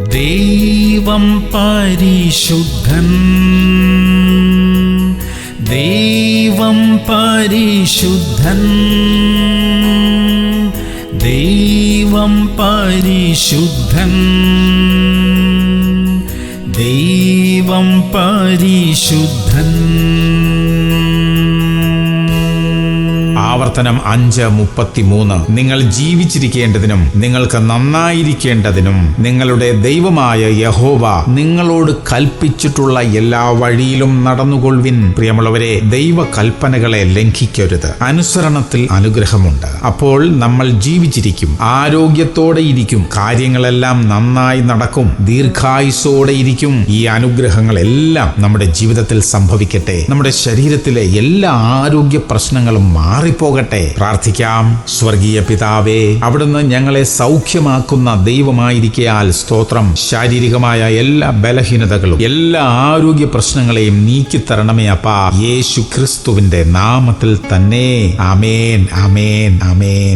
ദൈവം പരിശുദ്ധൻ, ദൈവം പരിശുദ്ധൻ, ദൈവം പരിശുദ്ധൻ, ദൈവം പരിശുദ്ധൻ. ആവർത്തനം 5:33. നിങ്ങൾ ജീവിച്ചിരിക്കേണ്ടതിനും നിങ്ങൾക്ക് നന്നായിരിക്കേണ്ടതിനും നിങ്ങളുടെ ദൈവമായ യഹോവ നിങ്ങളോട് കൽപ്പിച്ചിട്ടുള്ള എല്ലാ വഴിയിലും നടന്നുകൊള്ളുവിൻ. പ്രിയമുള്ളവരെ, ദൈവ കൽപ്പനകളെ ലംഘിക്കരുത്. അനുസരണത്തിൽ അനുഗ്രഹമുണ്ട്. അപ്പോൾ നമ്മൾ ജീവിച്ചിരിക്കും, ആരോഗ്യത്തോടെ ഇരിക്കും, കാര്യങ്ങളെല്ലാം നന്നായി നടക്കും, ദീർഘായുസ്സോടെ ഇരിക്കും. ഈ അനുഗ്രഹങ്ങളെല്ലാം നമ്മുടെ ജീവിതത്തിൽ സംഭവിക്കട്ടെ. നമ്മുടെ ശരീരത്തിലെ എല്ലാ ആരോഗ്യ പ്രശ്നങ്ങളും മാറിപ്പോകട്ടെ. പ്രാർത്ഥിക്കാം. സ്വർഗീയ പിതാവേ, അവിടുന്ന് ഞങ്ങളെ സൗഖ്യമാക്കുന്ന ദൈവമായിരിക്കയാൽ സ്തോത്രം. ശാരീരികമായ എല്ലാ ബലഹീനതകളും എല്ലാ ആരോഗ്യ പ്രശ്നങ്ങളെയും നീക്കിത്തരണമേ അപ്പാ, യേശു ക്രിസ്തുവിന്റെ നാമത്തിൽ തന്നെ. ആമേൻ, ആമേൻ, ആമേൻ.